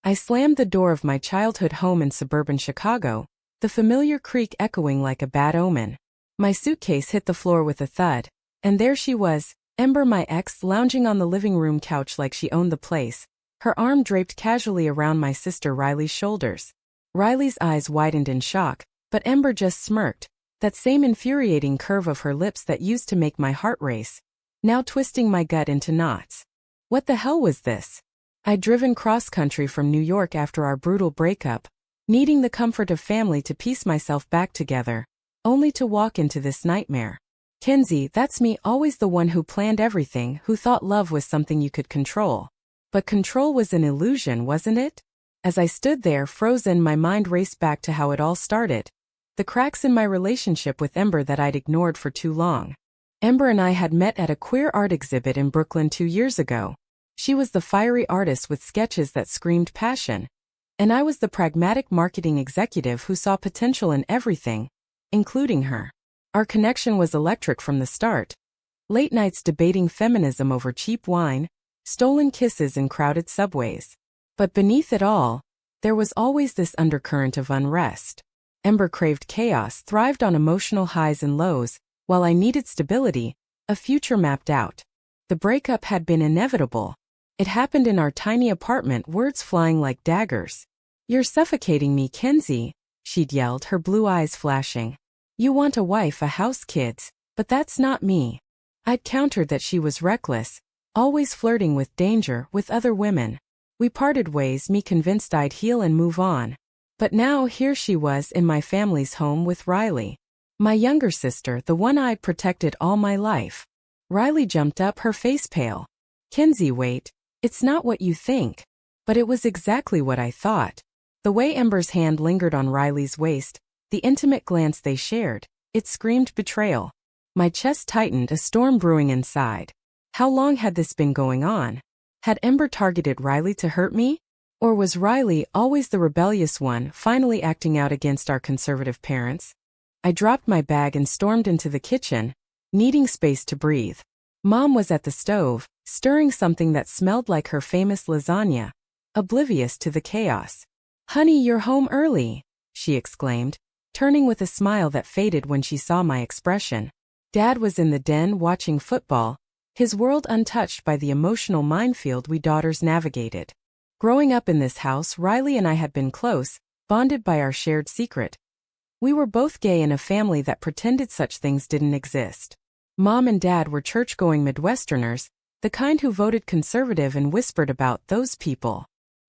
I slammed the door of my childhood home in suburban Chicago, the familiar creak echoing like a bad omen. My suitcase hit the floor with a thud, and there she was, Ember, my ex, lounging on the living room couch like she owned the place, her arm draped casually around my sister Riley's shoulders. Riley's eyes widened in shock, but Ember just smirked, that same infuriating curve of her lips that used to make my heart race, now twisting my gut into knots. What the hell was this? I'd driven cross-country from New York after our brutal breakup, needing the comfort of family to piece myself back together, only to walk into this nightmare. Kenzie, that's me, always the one who planned everything, who thought love was something you could control. But control was an illusion, wasn't it? As I stood there frozen, my mind raced back to how it all started. The cracks in my relationship with Ember that I'd ignored for too long. Ember and I had met at a queer art exhibit in Brooklyn 2 years ago. She was the fiery artist with sketches that screamed passion, and I was the pragmatic marketing executive who saw potential in everything, including her. Our connection was electric from the start. Late nights debating feminism over cheap wine, stolen kisses in crowded subways. But beneath it all, there was always this undercurrent of unrest. Ember craved chaos, thrived on emotional highs and lows, while I needed stability, a future mapped out. The breakup had been inevitable. It happened in our tiny apartment, words flying like daggers. "You're suffocating me, Kenzie," she'd yelled, her blue eyes flashing. "You want a wife, a house, kids, but that's not me." I'd countered that she was reckless, always flirting with danger, with other women. We parted ways, me convinced I'd heal and move on. But now here she was in my family's home with Riley. My younger sister, the one I'd protected all my life. Riley jumped up, her face pale. "Kenzie, wait. It's not what you think." But it was exactly what I thought. The way Ember's hand lingered on Riley's waist, the intimate glance they shared, it screamed betrayal. My chest tightened, a storm brewing inside. How long had this been going on? Had Ember targeted Riley to hurt me? Or was Riley, always the rebellious one, finally acting out against our conservative parents? I dropped my bag and stormed into the kitchen, needing space to breathe. Mom was at the stove, stirring something that smelled like her famous lasagna, oblivious to the chaos. "Honey, you're home early," she exclaimed, turning with a smile that faded when she saw my expression. Dad was in the den watching football, his world untouched by the emotional minefield we daughters navigated. Growing up in this house, Riley and I had been close, bonded by our shared secret. We were both gay in a family that pretended such things didn't exist. Mom and Dad were church-going Midwesterners, the kind who voted conservative and whispered about those people.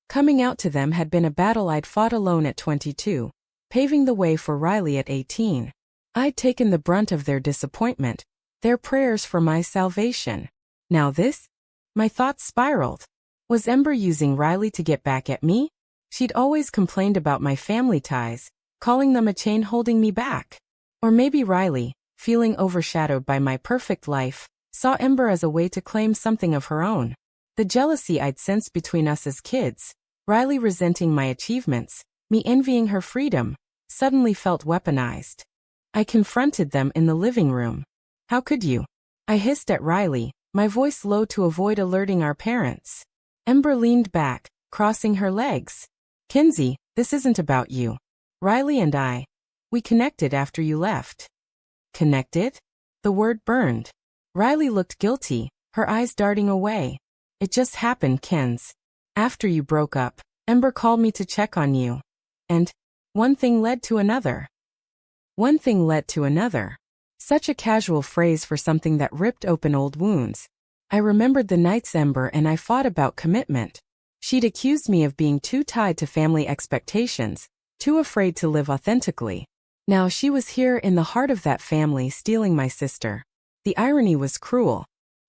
Coming out to them had been a battle I'd fought alone at 22, paving the way for Riley at 18. I'd taken the brunt of their disappointment, their prayers for my salvation. Now this? My thoughts spiraled. Was Ember using Riley to get back at me? She'd always complained about my family ties, calling them a chain holding me back. Or maybe Riley, feeling overshadowed by my perfect life, saw Ember as a way to claim something of her own. The jealousy I'd sensed between us as kids, Riley resenting my achievements, me envying her freedom, suddenly felt weaponized. I confronted them in the living room. "How could you?" I hissed at Riley, my voice low to avoid alerting our parents. Ember leaned back, crossing her legs. "Kenzie, this isn't about you. Riley and I, we connected after you left." Connected? The word burned. Riley looked guilty, her eyes darting away. "It just happened, Kenz. After you broke up, Ember called me to check on you. And one thing led to another." One thing led to another. Such a casual phrase for something that ripped open old wounds. I remembered the nights Ember and I fought about commitment. She'd accused me of being too tied to family expectations, too afraid to live authentically. Now she was here in the heart of that family, stealing my sister. The irony was cruel.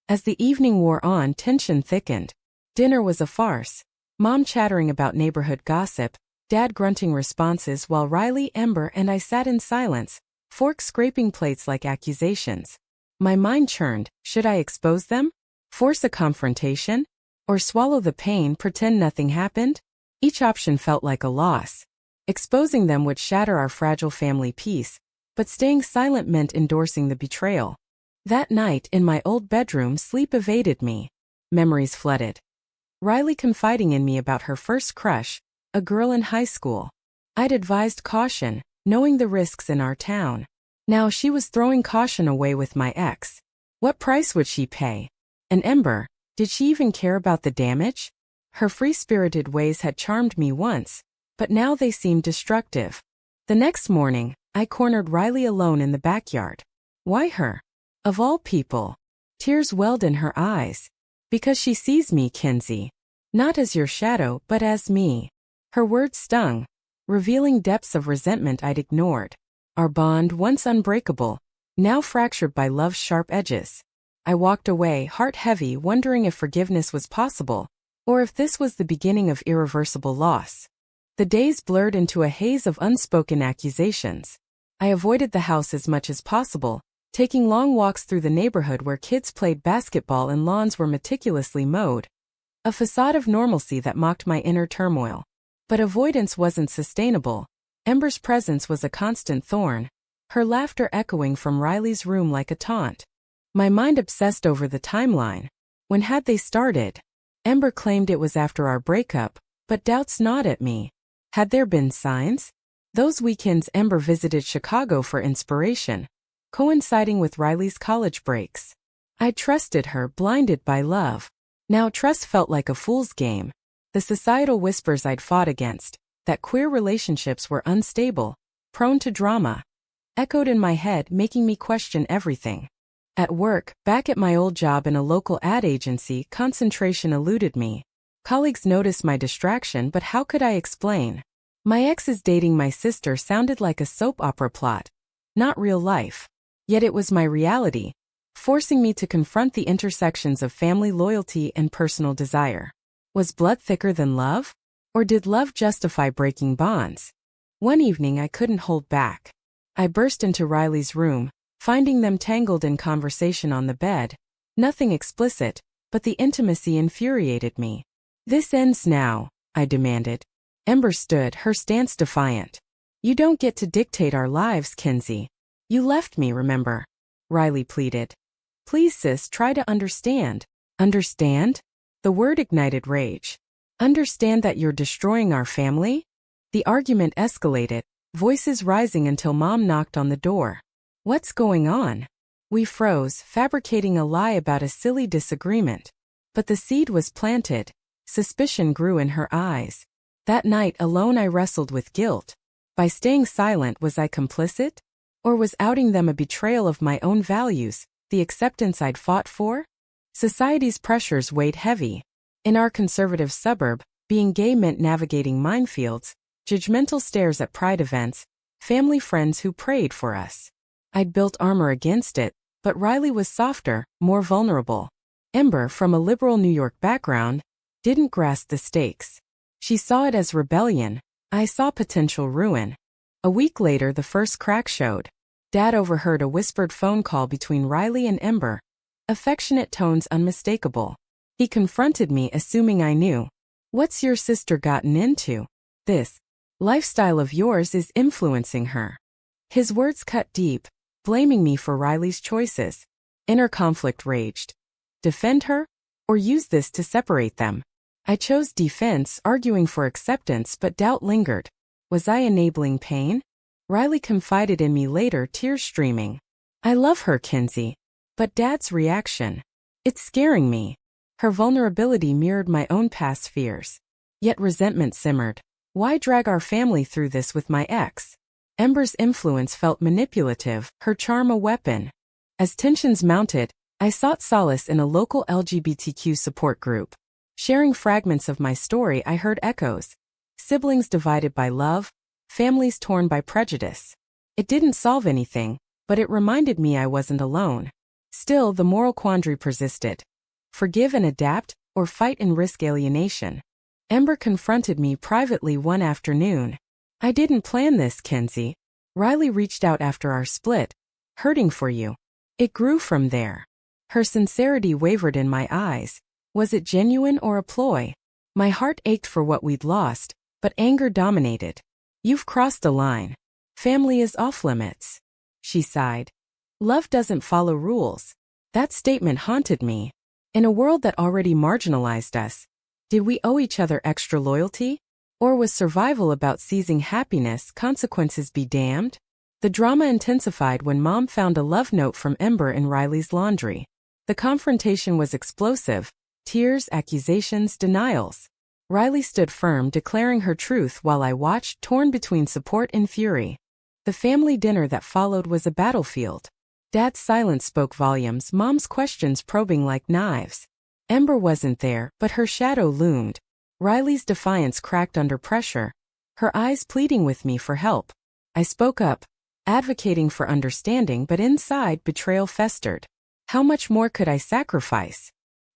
As the evening wore on, tension thickened. Dinner was a farce. Mom chattering about neighborhood gossip, Dad grunting responses while Riley, Ember, and I sat in silence, forks scraping plates like accusations. My mind churned. Should I expose them? Force a confrontation? Or swallow the pain, pretend nothing happened? Each option felt like a loss. Exposing them would shatter our fragile family peace, but staying silent meant endorsing the betrayal. That night in my old bedroom, sleep evaded me. Memories flooded. Riley confiding in me about her first crush, a girl in high school. I'd advised caution, knowing the risks in our town. Now she was throwing caution away with my ex. What price would she pay? An ember. Did she even care about the damage? Her free-spirited ways had charmed me once, but now they seemed destructive. The next morning, I cornered Riley alone in the backyard. Why her? Of all people. Tears welled in her eyes. Because she sees me, Kinsey. Not as your shadow, but as me. Her words stung, revealing depths of resentment I'd ignored. Our bond, once unbreakable, now fractured by love's sharp edges. I walked away, heart heavy, wondering if forgiveness was possible, or if this was the beginning of irreversible loss. The days blurred into a haze of unspoken accusations. I avoided the house as much as possible, taking long walks through the neighborhood where kids played basketball and lawns were meticulously mowed. A facade of normalcy that mocked my inner turmoil. But avoidance wasn't sustainable. Ember's presence was a constant thorn, her laughter echoing from Riley's room like a taunt. My mind obsessed over the timeline. When had they started? Ember claimed it was after our breakup, but doubts gnawed at me. Had there been signs? Those weekends Ember visited Chicago for inspiration, coinciding with Riley's college breaks. I trusted her, blinded by love. Now trust felt like a fool's game. The societal whispers I'd fought against, that queer relationships were unstable, prone to drama, echoed in my head, making me question everything. At work, back at my old job in a local ad agency, concentration eluded me. Colleagues noticed my distraction, but how could I explain? My ex's dating my sister sounded like a soap opera plot, not real life. Yet it was my reality, forcing me to confront the intersections of family loyalty and personal desire. Was blood thicker than love? Or did love justify breaking bonds? One evening I couldn't hold back. I burst into Riley's room, finding them tangled in conversation on the bed. Nothing explicit, but the intimacy infuriated me. This ends now, I demanded. Ember stood, her stance defiant. You don't get to dictate our lives, Kinsey. You left me, remember? Riley pleaded. Please, sis, try to understand. Understand? The word ignited rage. Understand that you're destroying our family? The argument escalated, voices rising until Mom knocked on the door. What's going on? We froze, fabricating a lie about a silly disagreement. But the seed was planted. Suspicion grew in her eyes. That night alone I wrestled with guilt. By staying silent, was I complicit? Or was outing them a betrayal of my own values, the acceptance I'd fought for? Society's pressures weighed heavy. In our conservative suburb, being gay meant navigating minefields, judgmental stares at pride events, family friends who prayed for us. I'd built armor against it, but Riley was softer, more vulnerable. Ember, from a liberal New York background, didn't grasp the stakes. She saw it as rebellion. I saw potential ruin. A week later, the first crack showed. Dad overheard a whispered phone call between Riley and Ember. Affectionate tones unmistakable. He confronted me, assuming I knew. What's your sister gotten into? This lifestyle of yours is influencing her. His words cut deep, blaming me for Riley's choices. Inner conflict raged. Defend her? Or use this to separate them? I chose defense, arguing for acceptance, but doubt lingered. Was I enabling pain? Riley confided in me later, tears streaming. I love her, Kinsey. But Dad's reaction. It's scaring me. Her vulnerability mirrored my own past fears. Yet resentment simmered. Why drag our family through this with my ex? Ember's influence felt manipulative, her charm a weapon. As tensions mounted, I sought solace in a local LGBTQ support group. Sharing fragments of my story, I heard echoes. Siblings divided by love, families torn by prejudice. It didn't solve anything, but it reminded me I wasn't alone. Still, the moral quandary persisted. Forgive and adapt, or fight and risk alienation? Ember confronted me privately one afternoon. I didn't plan this, Kinsey. Riley reached out after our split. Hurting for you. It grew from there. Her sincerity wavered in my eyes. Was it genuine or a ploy? My heart ached for what we'd lost, but anger dominated. You've crossed a line. Family is off limits. She sighed. Love doesn't follow rules. That statement haunted me. In a world that already marginalized us, Did we owe each other extra loyalty? Or was survival about seizing happiness, consequences be damned? The drama intensified when Mom found a love note from Ember in Riley's laundry. The confrontation was explosive. Tears, accusations, denials. Riley stood firm, declaring her truth while I watched, torn between support and fury. The family dinner that followed was a battlefield. Dad's silence spoke volumes, Mom's questions probing like knives. Ember wasn't there, but her shadow loomed. Riley's defiance cracked under pressure, her eyes pleading with me for help. I spoke up, advocating for understanding, but inside betrayal festered. How much more could I sacrifice?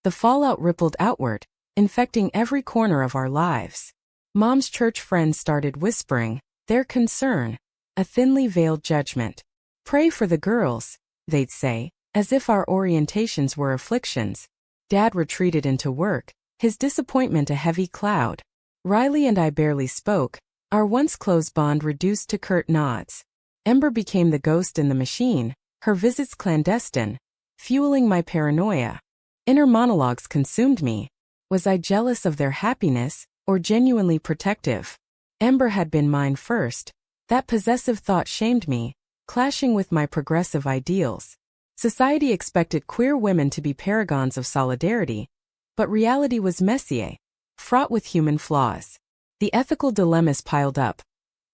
The fallout rippled outward, infecting every corner of our lives. Mom's church friends started whispering their concern, a thinly veiled judgment. Pray for the girls, they'd say, as if our orientations were afflictions. Dad retreated into work, his disappointment a heavy cloud. Riley and I barely spoke, our once close bond reduced to curt nods. Ember became the ghost in the machine, her visits clandestine, fueling my paranoia. Inner monologues consumed me. Was I jealous of their happiness, or genuinely protective? Ember had been mine first. That possessive thought shamed me, clashing with my progressive ideals. Society expected queer women to be paragons of solidarity, but reality was messy, fraught with human flaws. The ethical dilemmas piled up.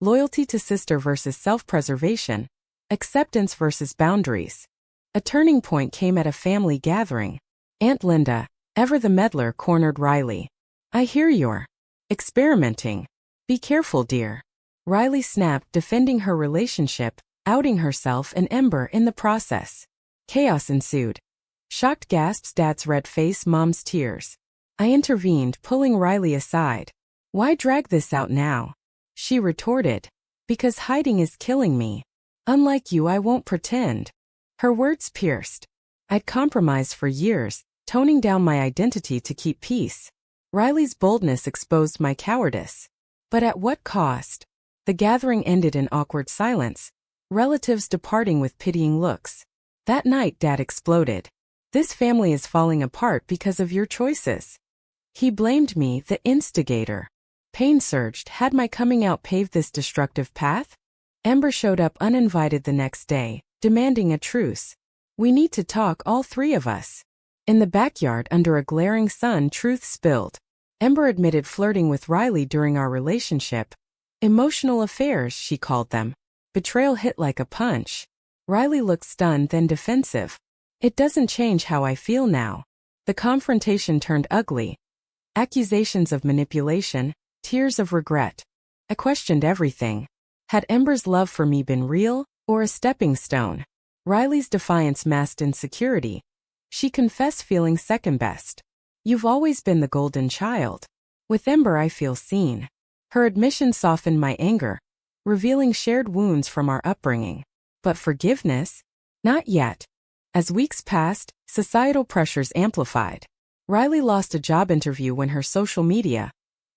Loyalty to sister versus self-preservation, acceptance versus boundaries. A turning point came at a family gathering. Aunt Linda, ever the meddler, cornered Riley. I hear you're experimenting. Be careful, dear. Riley snapped, defending her relationship, outing herself and Ember in the process. Chaos ensued. Shocked gasps, Dad's red face, Mom's tears. I intervened, pulling Riley aside. Why drag this out now? She retorted. Because hiding is killing me. Unlike you, I won't pretend. Her words pierced. I'd compromised for years, toning down my identity to keep peace. Riley's boldness exposed my cowardice. But at what cost? The gathering ended in awkward silence, relatives departing with pitying looks. That night, Dad exploded. This family is falling apart because of your choices. He blamed me, the instigator. Pain surged. Had my coming out paved this destructive path? Ember showed up uninvited the next day, demanding a truce. We need to talk, all three of us. In the backyard, under a glaring sun, truth spilled. Ember admitted flirting with Riley during our relationship. Emotional affairs, she called them. Betrayal hit like a punch. Riley looked stunned, then defensive. It doesn't change how I feel now. The confrontation turned ugly. Accusations of manipulation, tears of regret. I questioned everything. Had Ember's love for me been real, or a stepping stone? Riley's defiance masked insecurity. She confessed feeling second best. You've always been the golden child. With Ember, I feel seen. Her admission softened my anger, revealing shared wounds from our upbringing. But forgiveness? Not yet. As weeks passed, societal pressures amplified. Riley lost a job interview when her social media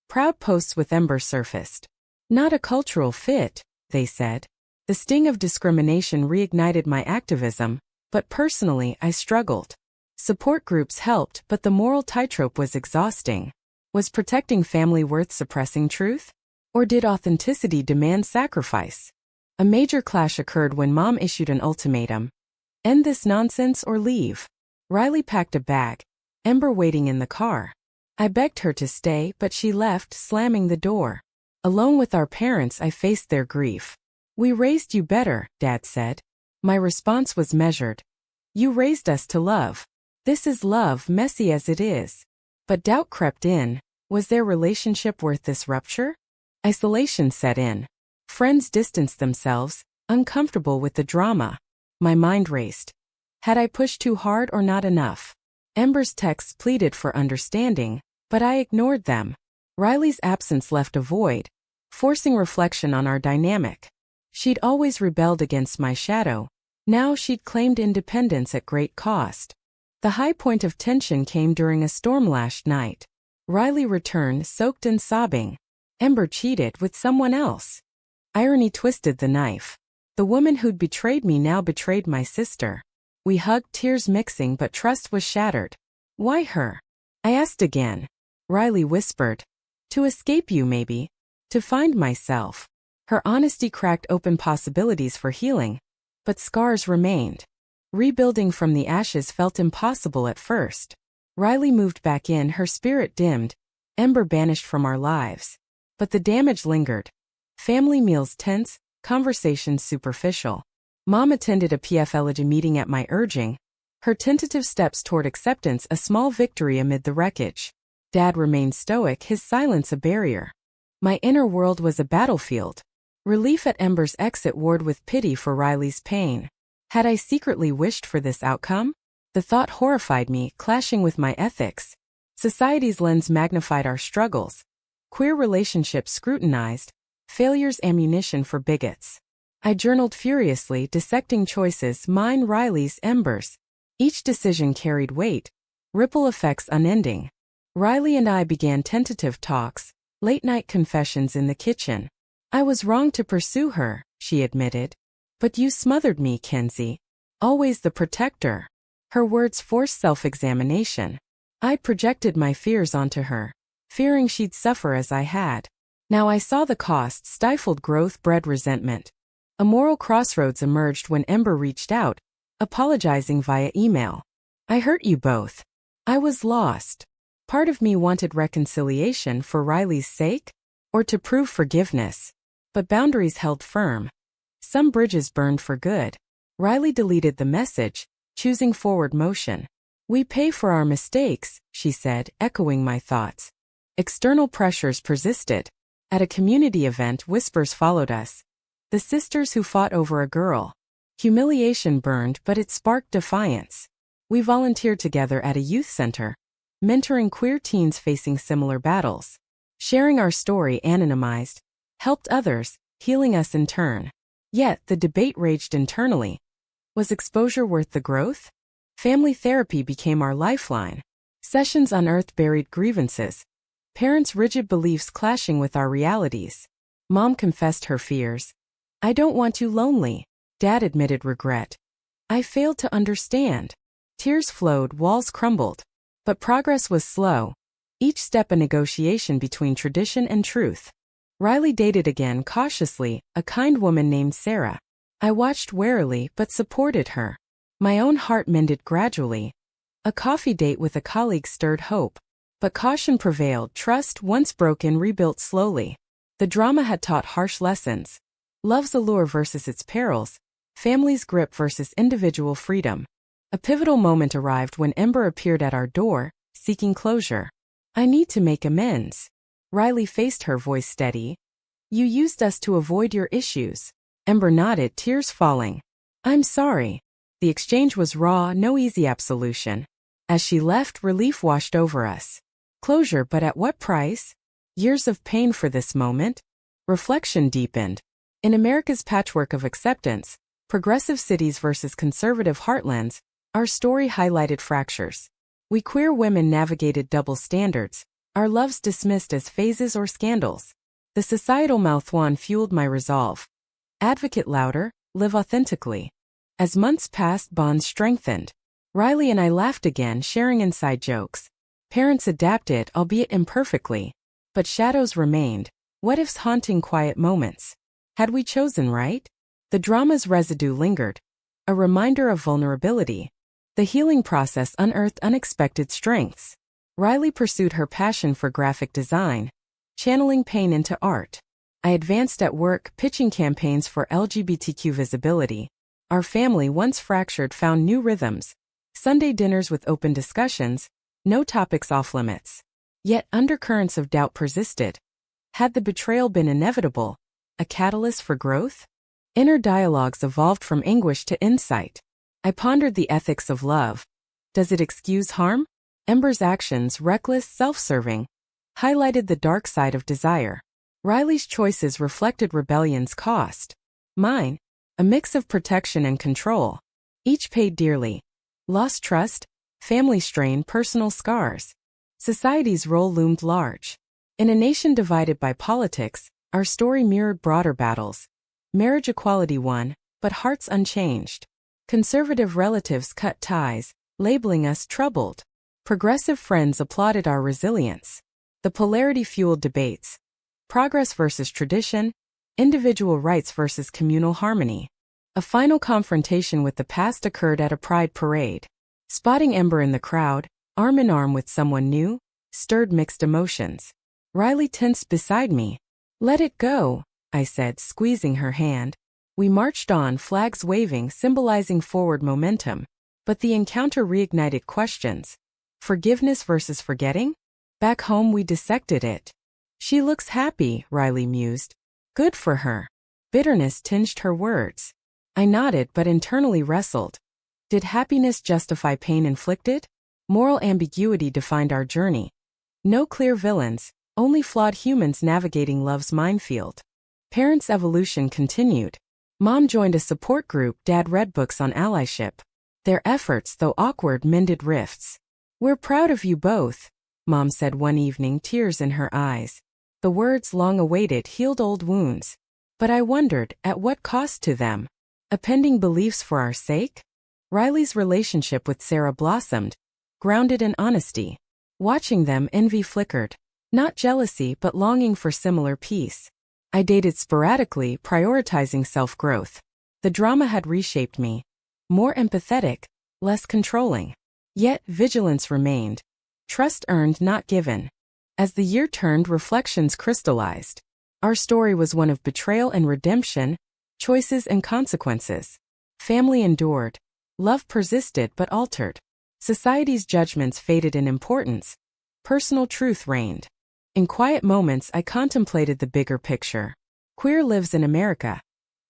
proud posts with Ember surfaced. Not a cultural fit, they said. The sting of discrimination reignited my activism, but personally I struggled. Support groups helped, but the moral tightrope was exhausting. Was protecting family worth suppressing truth? Or did authenticity demand sacrifice? A major clash occurred when Mom issued an ultimatum. End this nonsense or leave. Riley packed a bag, Ember waiting in the car. I begged her to stay, but she left, slamming the door. Alone with our parents, I faced their grief. We raised you better, Dad said. My response was measured. You raised us to love. This is love, messy as it is. But doubt crept in. Was their relationship worth this rupture? Isolation set in. Friends distanced themselves, uncomfortable with the drama. My mind raced. Had I pushed too hard or not enough? Ember's texts pleaded for understanding, but I ignored them. Riley's absence left a void, forcing reflection on our dynamic. She'd always rebelled against my shadow. Now she'd claimed independence at great cost. The high point of tension came during a storm-lashed night. Riley returned, soaked and sobbing. Ember cheated with someone else. Irony twisted the knife. The woman who'd betrayed me now betrayed my sister. We hugged, tears mixing, but trust was shattered. Why her? I asked again. Riley whispered. To escape you, maybe. To find myself. Her honesty cracked open possibilities for healing. But scars remained. Rebuilding from the ashes felt impossible at first. Riley moved back in, her spirit dimmed, Ember banished from our lives. But the damage lingered. Family meals tense, conversations superficial. Mom attended a PFLG meeting at my urging, her tentative steps toward acceptance a small victory amid the wreckage. Dad remained stoic, his silence a barrier. My inner world was a battlefield. Relief at Ember's exit warred with pity for Riley's pain. Had I secretly wished for this outcome? The thought horrified me, clashing with my ethics. Society's lens magnified our struggles. Queer relationships scrutinized. Failures ammunition for bigots. I journaled furiously, dissecting choices, mine, Riley's, Ember's. Each decision carried weight. Ripple effects unending. Riley and I began tentative talks, late-night confessions in the kitchen. I was wrong to pursue her, she admitted. But you smothered me, Kenzie. Always the protector. Her words forced self-examination. I projected my fears onto her, fearing she'd suffer as I had. Now I saw the cost, stifled growth bred resentment. A moral crossroads emerged when Ember reached out, apologizing via email. I hurt you both. I was lost. Part of me wanted reconciliation for Riley's sake, or to prove forgiveness. But boundaries held firm. Some bridges burned for good. Riley deleted the message, choosing forward motion. We pay for our mistakes, she said, echoing my thoughts. External pressures persisted. At a community event, whispers followed us. The sisters who fought over a girl. Humiliation burned, but it sparked defiance. We volunteered together at a youth center, mentoring queer teens facing similar battles. Sharing our story anonymized, helped others, healing us in turn. Yet, the debate raged internally. Was exposure worth the growth? Family therapy became our lifeline. Sessions unearthed buried grievances. Parents' rigid beliefs clashing with our realities. Mom confessed her fears. I don't want you lonely. Dad admitted regret. I failed to understand. Tears flowed, walls crumbled. But progress was slow. Each step a negotiation between tradition and truth. Riley dated again cautiously, a kind woman named Sarah. I watched warily but supported her. My own heart mended gradually. A coffee date with a colleague stirred hope. But caution prevailed, trust, once broken, rebuilt slowly. The drama had taught harsh lessons. Love's allure versus its perils. Family's grip versus individual freedom. A pivotal moment arrived when Ember appeared at our door, seeking closure. I need to make amends. Riley faced her, voice steady. You used us to avoid your issues. Ember nodded, tears falling. I'm sorry. The exchange was raw, no easy absolution. As she left, relief washed over us. Closure, but at what price? Years of pain for this moment? Reflection deepened. In America's patchwork of acceptance, progressive cities versus conservative heartlands, our story highlighted fractures. We queer women navigated double standards, our loves dismissed as phases or scandals. The societal mouthwash fueled my resolve. Advocate louder, live authentically. As months passed, bonds strengthened. Riley and I laughed again, sharing inside jokes. Parents adapted, albeit imperfectly. But shadows remained. What ifs haunting quiet moments. Had we chosen right? The drama's residue lingered. A reminder of vulnerability. The healing process unearthed unexpected strengths. Riley pursued her passion for graphic design, channeling pain into art. I advanced at work, pitching campaigns for LGBTQ visibility. Our family, once fractured, found new rhythms. Sunday dinners with open discussions, no topics off limits. Yet undercurrents of doubt persisted. Had the betrayal been inevitable, a catalyst for growth? Inner dialogues evolved from anguish to insight. I pondered the ethics of love. Does it excuse harm? Ember's actions, reckless, self-serving, highlighted the dark side of desire. Riley's choices reflected rebellion's cost. Mine, a mix of protection and control. Each paid dearly. Lost trust, family strain, personal scars. Society's role loomed large. In a nation divided by politics, our story mirrored broader battles. Marriage equality won, but hearts unchanged. Conservative relatives cut ties, labeling us troubled. Progressive friends applauded our resilience. The polarity-fueled debates. Progress versus tradition, individual rights versus communal harmony. A final confrontation with the past occurred at a pride parade. Spotting Ember in the crowd, arm in arm with someone new, stirred mixed emotions. Riley tensed beside me. "Let it go," I said, squeezing her hand. We marched on, flags waving, symbolizing forward momentum. But the encounter reignited questions. Forgiveness versus forgetting? Back home we dissected it. "She looks happy," Riley mused. "Good for her." Bitterness tinged her words. I nodded but internally wrestled. Did happiness justify pain inflicted? Moral ambiguity defined our journey. No clear villains, only flawed humans navigating love's minefield. Parents' evolution continued. Mom joined a support group, Dad read books on allyship. Their efforts, though awkward, mended rifts. "We're proud of you both," Mom said one evening, tears in her eyes. The words, long awaited, healed old wounds. But I wondered, at what cost to them? Appending beliefs for our sake? Riley's relationship with Sarah blossomed, grounded in honesty. Watching them, envy flickered. Not jealousy, but longing for similar peace. I dated sporadically, prioritizing self-growth. The drama had reshaped me. More empathetic, less controlling. Yet, vigilance remained. Trust earned, not given. As the year turned, reflections crystallized. Our story was one of betrayal and redemption, choices and consequences. Family endured. Love persisted but altered. Society's judgments faded in importance. Personal truth reigned. In quiet moments, I contemplated the bigger picture. Queer lives in America.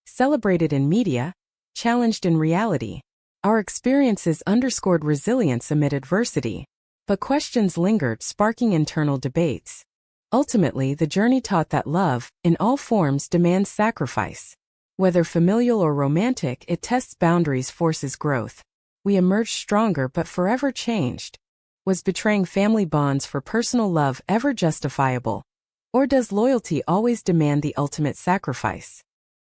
Celebrated in media, challenged in reality. Our experiences underscored resilience amid adversity. But questions lingered, sparking internal debates. Ultimately, the journey taught that love, in all forms, demands sacrifice. Whether familial or romantic, it tests boundaries, forces growth. We emerged stronger but forever changed. Was betraying family bonds for personal love ever justifiable? Or does loyalty always demand the ultimate sacrifice?